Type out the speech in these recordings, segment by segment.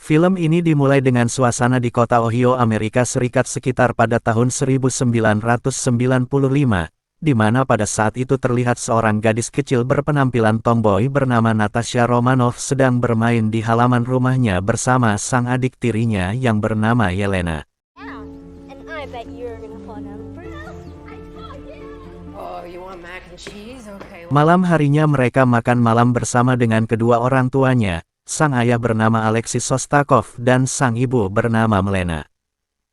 Film ini dimulai dengan suasana di kota Ohio, Amerika Serikat sekitar pada tahun 1995, di mana pada saat itu terlihat seorang gadis kecil berpenampilan tomboy bernama Natasha Romanoff sedang bermain di halaman rumahnya bersama sang adik tirinya yang bernama Yelena. Malam harinya mereka makan malam bersama dengan kedua orang tuanya. Sang ayah bernama Alexei Shostakov dan sang ibu bernama Melena.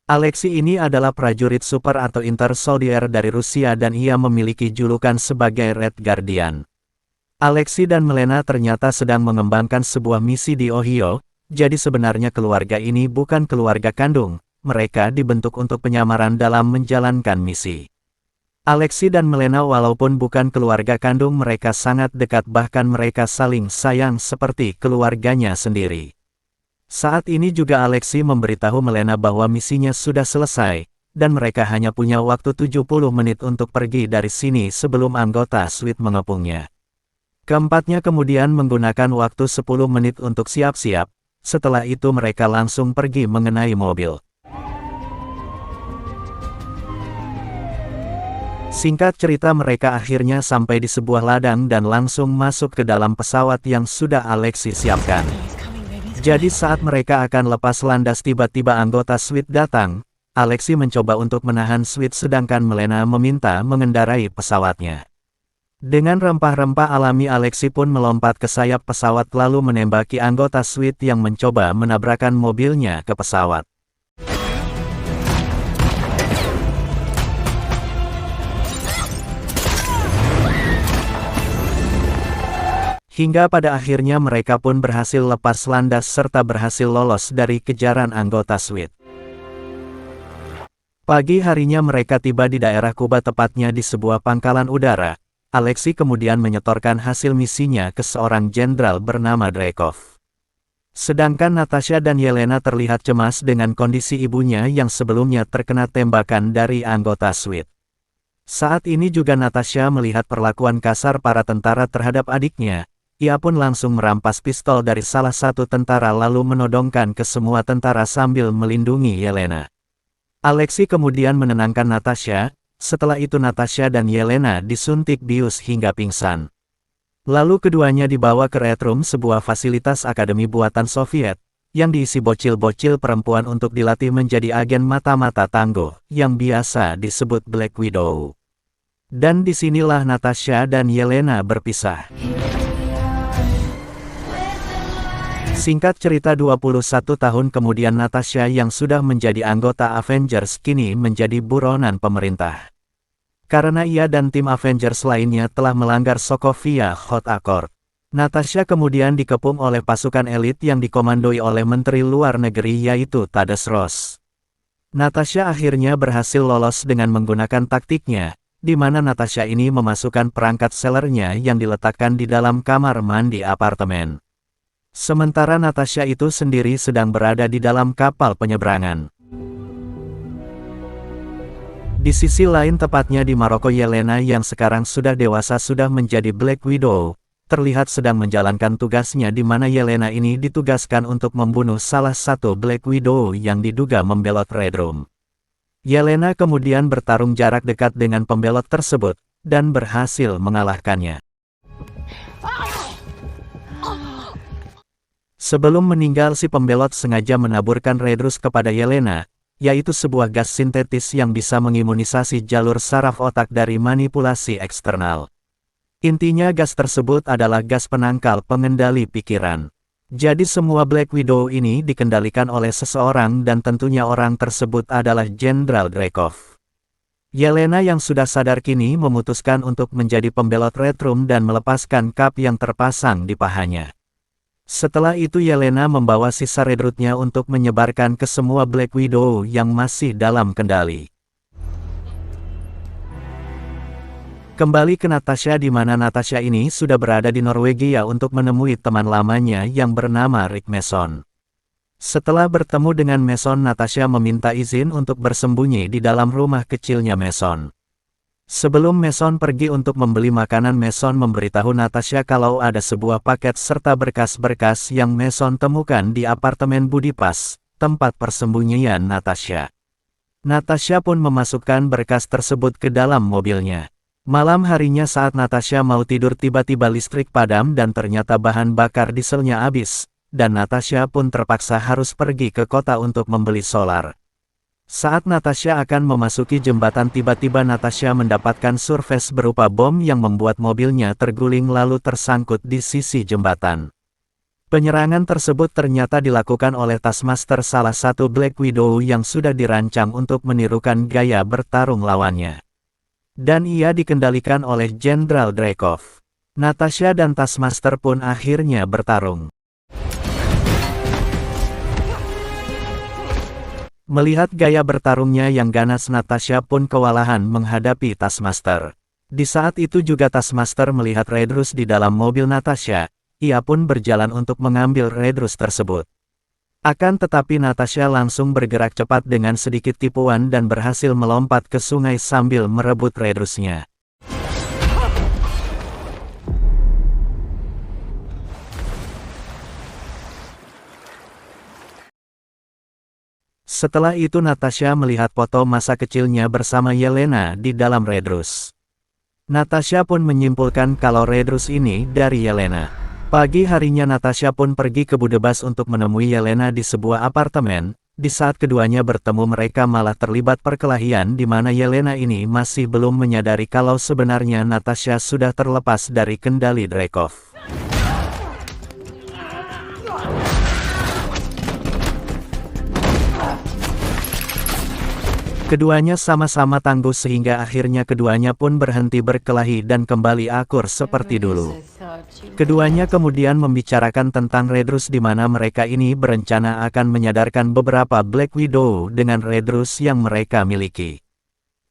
Alexei ini adalah prajurit super atau Inter Soldier dari Rusia dan ia memiliki julukan sebagai Red Guardian. Alexei dan Melena ternyata sedang mengembangkan sebuah misi di Ohio, jadi sebenarnya keluarga ini bukan keluarga kandung, mereka dibentuk untuk penyamaran dalam menjalankan misi. Alexei dan Melena walaupun bukan keluarga kandung mereka sangat dekat bahkan mereka saling sayang seperti keluarganya sendiri. Saat ini juga Alexei memberitahu Melena bahwa misinya sudah selesai, dan mereka hanya punya waktu 70 menit untuk pergi dari sini sebelum anggota SWAT mengepungnya. Keempatnya kemudian menggunakan waktu 10 menit untuk siap-siap, setelah itu mereka langsung pergi mengenai mobil. Singkat cerita mereka akhirnya sampai di sebuah ladang dan langsung masuk ke dalam pesawat yang sudah Alexei siapkan. Jadi saat mereka akan lepas landas tiba-tiba anggota SWAT datang, Alexei mencoba untuk menahan SWAT sedangkan Melena meminta mengendarai pesawatnya. Dengan rempah-rempah alami Alexei pun melompat ke sayap pesawat lalu menembaki anggota SWAT yang mencoba menabrakkan mobilnya ke pesawat. Hingga pada akhirnya mereka pun berhasil lepas landas serta berhasil lolos dari kejaran anggota SWAT. Pagi harinya mereka tiba di daerah Kuba tepatnya di sebuah pangkalan udara. Alexei kemudian menyetorkan hasil misinya ke seorang jenderal bernama Dreykov. Sedangkan Natasha dan Yelena terlihat cemas dengan kondisi ibunya yang sebelumnya terkena tembakan dari anggota SWAT. Saat ini juga Natasha melihat perlakuan kasar para tentara terhadap adiknya. Ia pun langsung merampas pistol dari salah satu tentara lalu menodongkan ke semua tentara sambil melindungi Yelena. Alexei kemudian menenangkan Natasha, setelah itu Natasha dan Yelena disuntik bius hingga pingsan. Lalu keduanya dibawa ke Red Room, sebuah fasilitas akademi buatan Soviet, yang diisi bocil-bocil perempuan untuk dilatih menjadi agen mata-mata tangguh, yang biasa disebut Black Widow. Dan disinilah Natasha dan Yelena berpisah. Singkat cerita 21 tahun kemudian Natasha yang sudah menjadi anggota Avengers kini menjadi buronan pemerintah. Karena ia dan tim Avengers lainnya telah melanggar Sokovia Hot Accord. Natasha kemudian dikepung oleh pasukan elit yang dikomandoi oleh Menteri Luar Negeri yaitu Tadeusz Ross. Natasha akhirnya berhasil lolos dengan menggunakan taktiknya, di mana Natasha ini memasukkan perangkat sellernya yang diletakkan di dalam kamar mandi apartemen. Sementara Natasha itu sendiri sedang berada di dalam kapal penyeberangan. Di sisi lain tepatnya di Maroko Yelena yang sekarang sudah dewasa sudah menjadi Black Widow, terlihat sedang menjalankan tugasnya di mana Yelena ini ditugaskan untuk membunuh salah satu Black Widow yang diduga membelot Red Room. Yelena kemudian bertarung jarak dekat dengan pembelot tersebut, dan berhasil mengalahkannya. Sebelum meninggal si pembelot sengaja menaburkan Redrus kepada Yelena, yaitu sebuah gas sintetis yang bisa mengimunisasi jalur saraf otak dari manipulasi eksternal. Intinya gas tersebut adalah gas penangkal pengendali pikiran. Jadi semua Black Widow ini dikendalikan oleh seseorang dan tentunya orang tersebut adalah Jenderal Dreykov. Yelena yang sudah sadar kini memutuskan untuk menjadi pembelot Red Room dan melepaskan kap yang terpasang di pahanya. Setelah itu Yelena membawa sisa redrutnya untuk menyebarkan ke semua Black Widow yang masih dalam kendali. Kembali ke Natasha di mana Natasha ini sudah berada di Norwegia untuk menemui teman lamanya yang bernama Rick Mason. Setelah bertemu dengan Mason, Natasha meminta izin untuk bersembunyi di dalam rumah kecilnya Mason. Sebelum Mason pergi untuk membeli makanan, Mason memberitahu Natasha kalau ada sebuah paket serta berkas-berkas yang Mason temukan di apartemen Budipas, tempat persembunyian Natasha. Natasha pun memasukkan berkas tersebut ke dalam mobilnya. Malam harinya saat Natasha mau tidur, tiba-tiba listrik padam dan ternyata bahan bakar dieselnya habis, dan Natasha pun terpaksa harus pergi ke kota untuk membeli solar. Saat Natasha akan memasuki jembatan, tiba-tiba Natasha mendapatkan surprise berupa bom yang membuat mobilnya terguling lalu tersangkut di sisi jembatan. Penyerangan tersebut ternyata dilakukan oleh Taskmaster, salah satu Black Widow yang sudah dirancang untuk menirukan gaya bertarung lawannya. Dan ia dikendalikan oleh Jenderal Dreykov. Natasha dan Taskmaster pun akhirnya bertarung. Melihat gaya bertarungnya yang ganas, Natasha pun kewalahan menghadapi Taskmaster. Di saat itu juga Taskmaster melihat Redrus di dalam mobil Natasha. Ia pun berjalan untuk mengambil Redrus tersebut. Akan tetapi Natasha langsung bergerak cepat dengan sedikit tipuan dan berhasil melompat ke sungai sambil merebut Redrusnya. Setelah itu Natasha melihat foto masa kecilnya bersama Yelena di dalam Redrus. Natasha pun menyimpulkan kalau Redrus ini dari Yelena. Pagi harinya Natasha pun pergi ke Budipas untuk menemui Yelena di sebuah apartemen. Di saat keduanya bertemu, mereka malah terlibat perkelahian di mana Yelena ini masih belum menyadari kalau sebenarnya Natasha sudah terlepas dari kendali Dreykov. Keduanya sama-sama tangguh sehingga akhirnya keduanya pun berhenti berkelahi dan kembali akur seperti dulu. Keduanya kemudian membicarakan tentang Redrus di mana mereka ini berencana akan menyadarkan beberapa Black Widow dengan Redrus yang mereka miliki.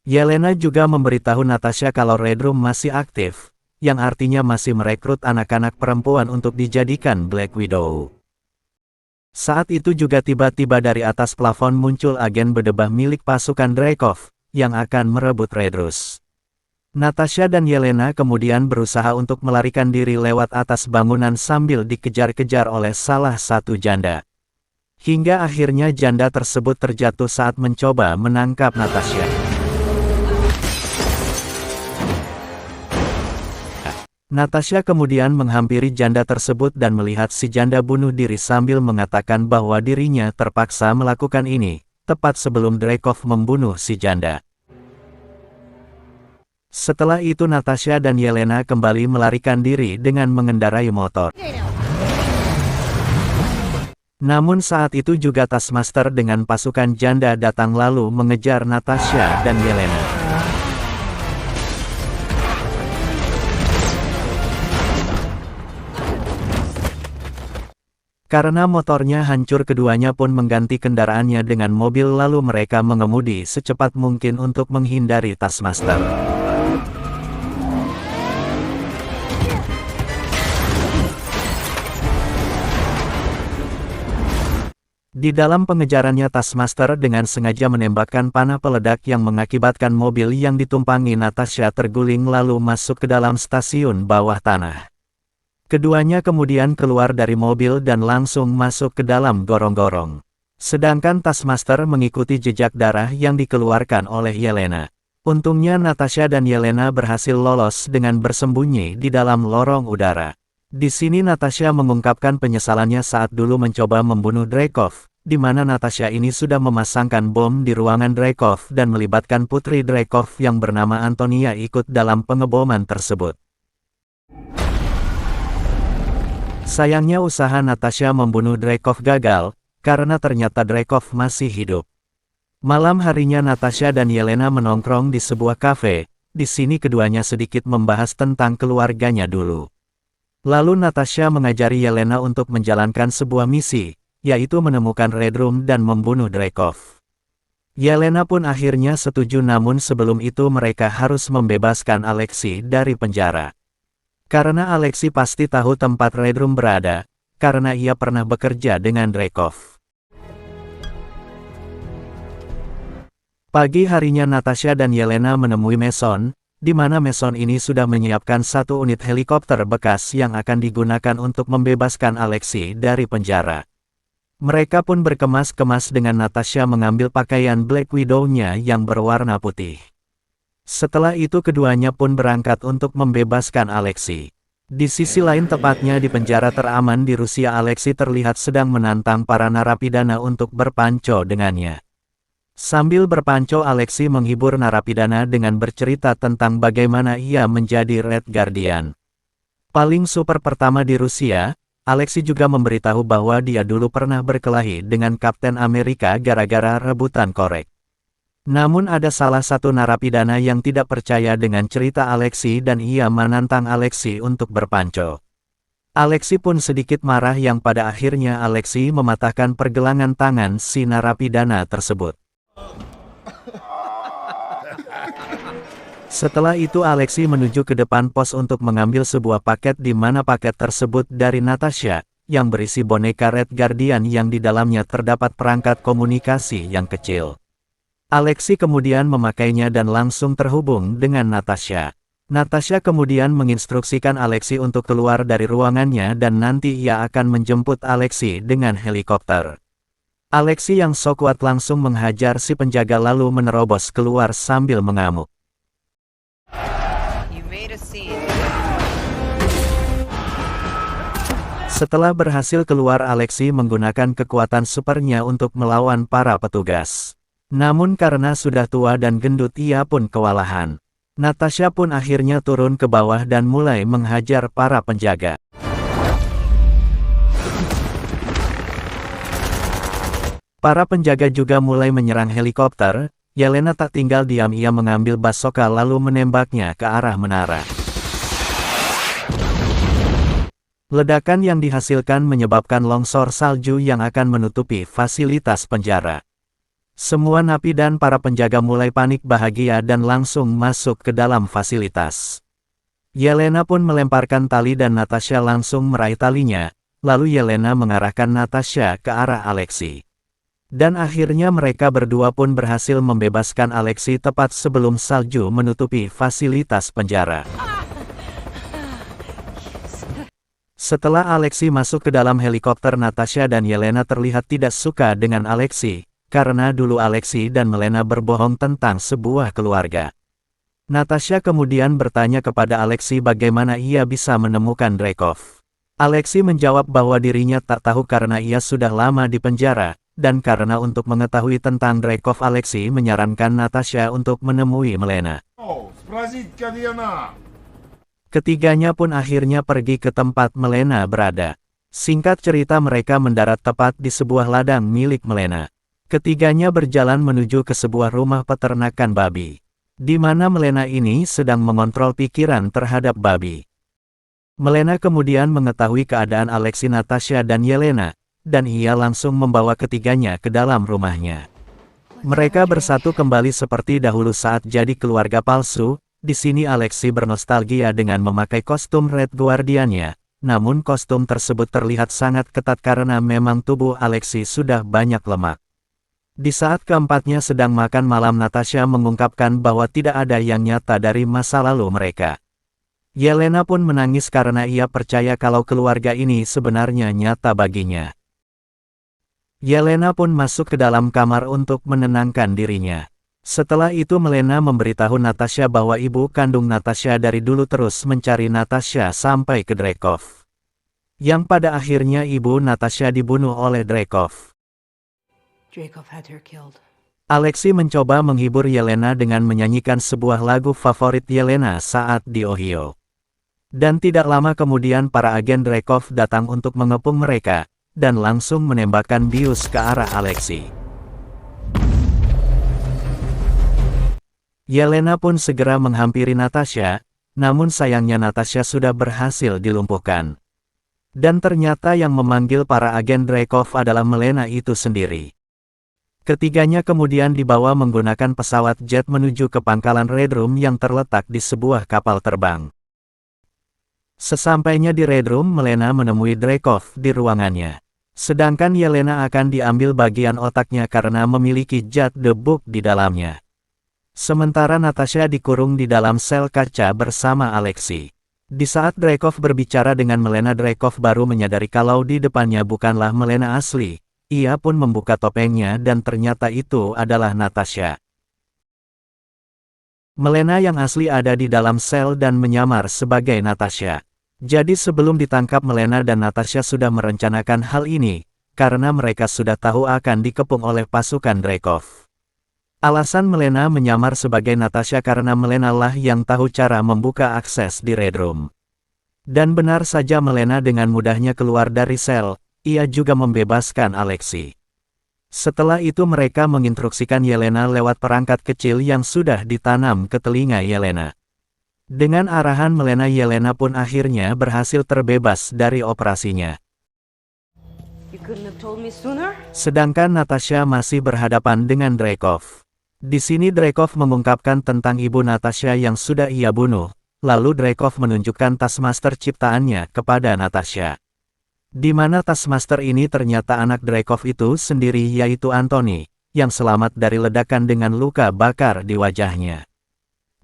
Yelena juga memberitahu Natasha kalau Redrum masih aktif, yang artinya masih merekrut anak-anak perempuan untuk dijadikan Black Widow. Saat itu juga tiba-tiba dari atas plafon muncul agen berdebah milik pasukan Dreykov, yang akan merebut Redrus. Natasha dan Yelena kemudian berusaha untuk melarikan diri lewat atas bangunan sambil dikejar-kejar oleh salah satu janda. Hingga akhirnya janda tersebut terjatuh saat mencoba menangkap Natasha. Natasha kemudian menghampiri janda tersebut dan melihat si janda bunuh diri sambil mengatakan bahwa dirinya terpaksa melakukan ini, tepat sebelum Dreykov membunuh si janda. Setelah itu Natasha dan Yelena kembali melarikan diri dengan mengendarai motor. Namun saat itu juga Taskmaster dengan pasukan janda datang lalu mengejar Natasha dan Yelena. Karena motornya hancur, keduanya pun mengganti kendaraannya dengan mobil lalu mereka mengemudi secepat mungkin untuk menghindari Taskmaster. Di dalam pengejarannya Taskmaster dengan sengaja menembakkan panah peledak yang mengakibatkan mobil yang ditumpangi Natasha terguling lalu masuk ke dalam stasiun bawah tanah. Keduanya kemudian keluar dari mobil dan langsung masuk ke dalam gorong-gorong. Sedangkan Taskmaster mengikuti jejak darah yang dikeluarkan oleh Yelena. Untungnya Natasha dan Yelena berhasil lolos dengan bersembunyi di dalam lorong udara. Di sini Natasha mengungkapkan penyesalannya saat dulu mencoba membunuh Dreykov, di mana Natasha ini sudah memasangkan bom di ruangan Dreykov dan melibatkan putri Dreykov yang bernama Antonia ikut dalam pengeboman tersebut. Sayangnya usaha Natasha membunuh Dreykov gagal, karena ternyata Dreykov masih hidup. Malam harinya Natasha dan Yelena menongkrong di sebuah kafe, di sini keduanya sedikit membahas tentang keluarganya dulu. Lalu Natasha mengajari Yelena untuk menjalankan sebuah misi, yaitu menemukan Redrum dan membunuh Dreykov. Yelena pun akhirnya setuju, namun sebelum itu mereka harus membebaskan Alexei dari penjara. Karena Alexei pasti tahu tempat Redrum berada, karena ia pernah bekerja dengan Dreykov. Pagi harinya Natasha dan Yelena menemui Mason, di mana Mason ini sudah menyiapkan satu unit helikopter bekas yang akan digunakan untuk membebaskan Alexei dari penjara. Mereka pun berkemas-kemas dengan Natasha mengambil pakaian Black Widow-nya yang berwarna putih. Setelah itu keduanya pun berangkat untuk membebaskan Alexei. Di sisi lain tepatnya di penjara teraman di Rusia, Alexei terlihat sedang menantang para narapidana untuk berpanco dengannya. Sambil berpanco, Alexei menghibur narapidana dengan bercerita tentang bagaimana ia menjadi Red Guardian. Paling super pertama di Rusia, Alexei juga memberitahu bahwa dia dulu pernah berkelahi dengan Kapten Amerika gara-gara rebutan korek. Namun ada salah satu narapidana yang tidak percaya dengan cerita Alexei dan ia menantang Alexei untuk berpanco. Alexei pun sedikit marah yang pada akhirnya Alexei mematahkan pergelangan tangan si narapidana tersebut. Setelah itu Alexei menuju ke depan pos untuk mengambil sebuah paket di mana paket tersebut dari Natasha, yang berisi boneka Red Guardian yang di dalamnya terdapat perangkat komunikasi yang kecil. Alexei kemudian memakainya dan langsung terhubung dengan Natasha. Natasha kemudian menginstruksikan Alexei untuk keluar dari ruangannya dan nanti ia akan menjemput Alexei dengan helikopter. Alexei yang sok kuat langsung menghajar si penjaga lalu menerobos keluar sambil mengamuk. Setelah berhasil keluar, Alexei menggunakan kekuatan supernya untuk melawan para petugas. Namun karena sudah tua dan gendut ia pun kewalahan. Natasha pun akhirnya turun ke bawah dan mulai menghajar para penjaga. Para penjaga juga mulai menyerang helikopter. Yelena tak tinggal diam, ia mengambil bazooka lalu menembaknya ke arah menara. Ledakan yang dihasilkan menyebabkan longsor salju yang akan menutupi fasilitas penjara. Semua napi dan para penjaga mulai panik bahagia dan langsung masuk ke dalam fasilitas. Yelena pun melemparkan tali dan Natasha langsung meraih talinya, lalu Yelena mengarahkan Natasha ke arah Alexei. Dan akhirnya mereka berdua pun berhasil membebaskan Alexei tepat sebelum salju menutupi fasilitas penjara. Setelah Alexei masuk ke dalam helikopter, Natasha dan Yelena terlihat tidak suka dengan Alexei, karena dulu Alexei dan Melena berbohong tentang sebuah keluarga. Natasha kemudian bertanya kepada Alexei bagaimana ia bisa menemukan Dreykov. Alexei menjawab bahwa dirinya tak tahu karena ia sudah lama di penjara, dan karena untuk mengetahui tentang Dreykov Alexei menyarankan Natasha untuk menemui Melena. Ketiganya pun akhirnya pergi ke tempat Melena berada. Singkat cerita mereka mendarat tepat di sebuah ladang milik Melena. Ketiganya berjalan menuju ke sebuah rumah peternakan babi, di mana Melena ini sedang mengontrol pikiran terhadap babi. Melena kemudian mengetahui keadaan Alexei, Natasha dan Yelena, dan ia langsung membawa ketiganya ke dalam rumahnya. Mereka bersatu kembali seperti dahulu saat jadi keluarga palsu. Di sini Alexei bernostalgia dengan memakai kostum Red Guardian-nya, namun kostum tersebut terlihat sangat ketat karena memang tubuh Alexei sudah banyak lemak. Di saat keempatnya sedang makan malam, Natasha mengungkapkan bahwa tidak ada yang nyata dari masa lalu mereka. Yelena pun menangis karena ia percaya kalau keluarga ini sebenarnya nyata baginya. Yelena pun masuk ke dalam kamar untuk menenangkan dirinya. Setelah itu Melena memberitahu Natasha bahwa ibu kandung Natasha dari dulu terus mencari Natasha sampai ke Dreykov. Yang pada akhirnya ibu Natasha dibunuh oleh Dreykov. Alexei mencoba menghibur Yelena dengan menyanyikan sebuah lagu favorit Yelena saat di Ohio. Dan tidak lama kemudian para agen Dreykov datang untuk mengepung mereka, dan langsung menembakkan bius ke arah Alexei. Yelena pun segera menghampiri Natasha, namun sayangnya Natasha sudah berhasil dilumpuhkan. Dan ternyata yang memanggil para agen Dreykov adalah Melena itu sendiri. Ketiganya kemudian dibawa menggunakan pesawat jet menuju ke pangkalan Red Room yang terletak di sebuah kapal terbang. Sesampainya di Red Room, Melena menemui Dreykov di ruangannya. Sedangkan Yelena akan diambil bagian otaknya karena memiliki zat the book di dalamnya. Sementara Natasha dikurung di dalam sel kaca bersama Alexei. Di saat Dreykov berbicara dengan Melena, Dreykov baru menyadari kalau di depannya bukanlah Melena asli. Ia pun membuka topengnya dan ternyata itu adalah Natasha. Melena yang asli ada di dalam sel dan menyamar sebagai Natasha. Jadi sebelum ditangkap, Melena dan Natasha sudah merencanakan hal ini, karena mereka sudah tahu akan dikepung oleh pasukan Dreykov. Alasan Melena menyamar sebagai Natasha karena Melena lah yang tahu cara membuka akses di Red Room. Dan benar saja, Melena dengan mudahnya keluar dari sel, ia juga membebaskan Alexei. Setelah itu mereka menginstruksikan Yelena lewat perangkat kecil yang sudah ditanam ke telinga Yelena. Dengan arahan Melena, Yelena pun akhirnya berhasil terbebas dari operasinya. Sedangkan Natasha masih berhadapan dengan Dreykov. Di sini Dreykov mengungkapkan tentang ibu Natasha yang sudah ia bunuh, lalu Dreykov menunjukkan Taskmaster ciptaannya kepada Natasha. Di mana Taskmaster ini ternyata anak Dreykov itu sendiri, yaitu Anthony, yang selamat dari ledakan dengan luka bakar di wajahnya.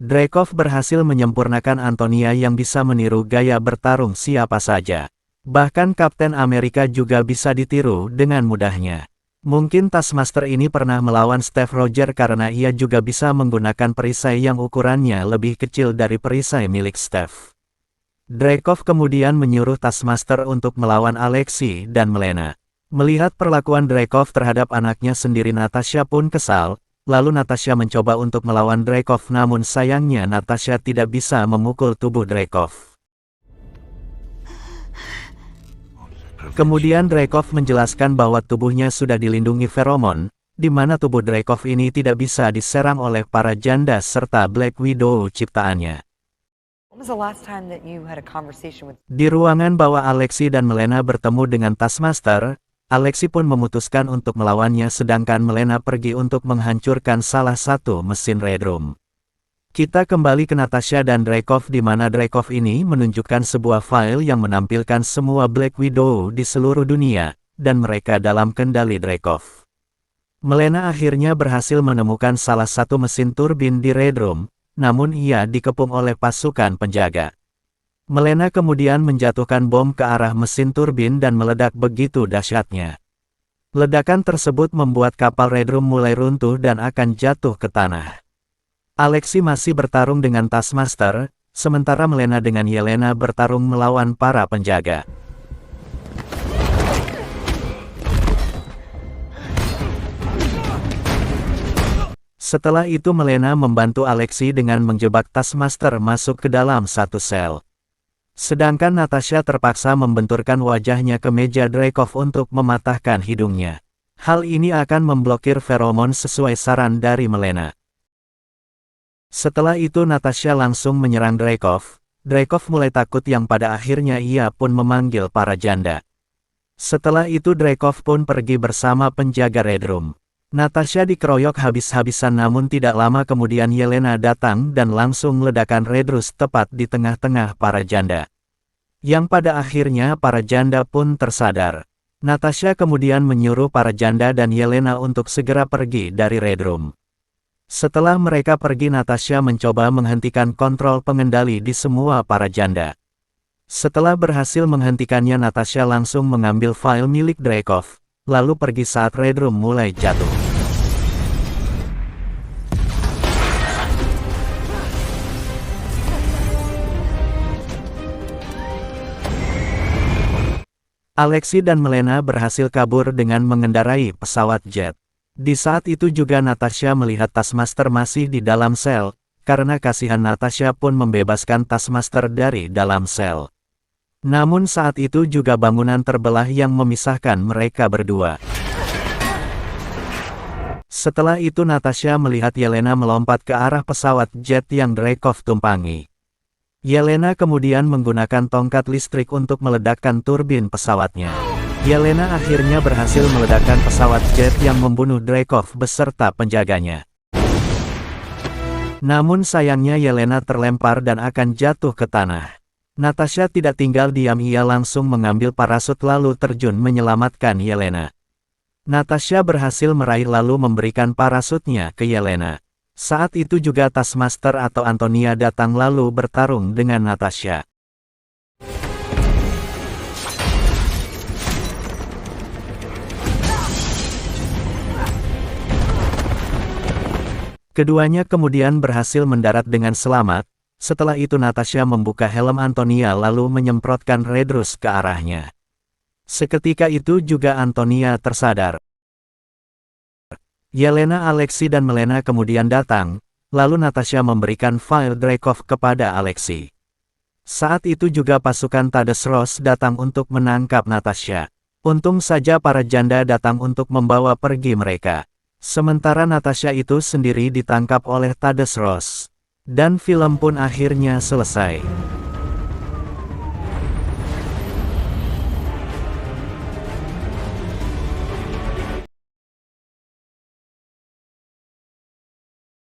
Dreykov berhasil menyempurnakan Antonia yang bisa meniru gaya bertarung siapa saja. Bahkan Kapten Amerika juga bisa ditiru dengan mudahnya. Mungkin Taskmaster ini pernah melawan Steve Rogers karena ia juga bisa menggunakan perisai yang ukurannya lebih kecil dari perisai milik Steve. Dreykov kemudian menyuruh Taskmaster untuk melawan Alexei dan Melena. Melihat perlakuan Dreykov terhadap anaknya sendiri, Natasha pun kesal, lalu Natasha mencoba untuk melawan Dreykov, namun sayangnya Natasha tidak bisa memukul tubuh Dreykov. Kemudian Dreykov menjelaskan bahwa tubuhnya sudah dilindungi feromon, di mana tubuh Dreykov ini tidak bisa diserang oleh para janda serta Black Widow ciptaannya. Di ruangan bawah Alexei dan Melena bertemu dengan Taskmaster, Alexei pun memutuskan untuk melawannya sedangkan Melena pergi untuk menghancurkan salah satu mesin Red Room. Kita kembali ke Natasha dan Dreykov di mana Dreykov ini menunjukkan sebuah file yang menampilkan semua Black Widow di seluruh dunia, dan mereka dalam kendali Dreykov. Melena akhirnya berhasil menemukan salah satu mesin turbin di Red Room, namun ia dikepung oleh pasukan penjaga. Melena kemudian menjatuhkan bom ke arah mesin turbin dan meledak begitu dahsyatnya. Ledakan tersebut membuat kapal Red Room mulai runtuh dan akan jatuh ke tanah. Alexei masih bertarung dengan Taskmaster, sementara Melena dengan Yelena bertarung melawan para penjaga. Setelah itu Melena membantu Alexei dengan menjebak Taskmaster masuk ke dalam satu sel. Sedangkan Natasha terpaksa membenturkan wajahnya ke meja Dreykov untuk mematahkan hidungnya. Hal ini akan memblokir feromon sesuai saran dari Melena. Setelah itu Natasha langsung menyerang Dreykov. Dreykov mulai takut yang pada akhirnya ia pun memanggil para janda. Setelah itu Dreykov pun pergi bersama penjaga Red Room. Natasha dikeroyok habis-habisan, namun tidak lama kemudian Yelena datang dan langsung ledakan Red Room tepat di tengah-tengah para janda. Yang pada akhirnya para janda pun tersadar. Natasha kemudian menyuruh para janda dan Yelena untuk segera pergi dari Red Room. Setelah mereka pergi, Natasha mencoba menghentikan kontrol pengendali di semua para janda. Setelah berhasil menghentikannya, Natasha langsung mengambil file milik Dreykov, lalu pergi saat Red Room mulai jatuh. Alexei dan Melena berhasil kabur dengan mengendarai pesawat jet. Di saat itu juga Natasha melihat Taskmaster masih di dalam sel, karena kasihan Natasha pun membebaskan Taskmaster dari dalam sel. Namun saat itu juga bangunan terbelah yang memisahkan mereka berdua. Setelah itu Natasha melihat Yelena melompat ke arah pesawat jet yang Dreykov tumpangi. Yelena kemudian menggunakan tongkat listrik untuk meledakkan turbin pesawatnya. Yelena akhirnya berhasil meledakkan pesawat jet yang membunuh Dreykov beserta penjaganya. Namun sayangnya Yelena terlempar dan akan jatuh ke tanah. Natasha tidak tinggal diam, ia langsung mengambil parasut lalu terjun menyelamatkan Yelena. Natasha berhasil meraih lalu memberikan parasutnya ke Yelena. Saat itu juga Taskmaster atau Antonia datang lalu bertarung dengan Natasha. Keduanya kemudian berhasil mendarat dengan selamat. Setelah itu Natasha membuka helm Antonia lalu menyemprotkan redrus ke arahnya. Seketika itu juga Antonia tersadar. Yelena, Alexei dan Melena kemudian datang, lalu Natasha memberikan file Dreykov kepada Alexei. Saat itu juga pasukan Tades Ross datang untuk menangkap Natasha. Untung saja para janda datang untuk membawa pergi mereka. Sementara Natasha itu sendiri ditangkap oleh Tades Ross. Dan film pun akhirnya selesai.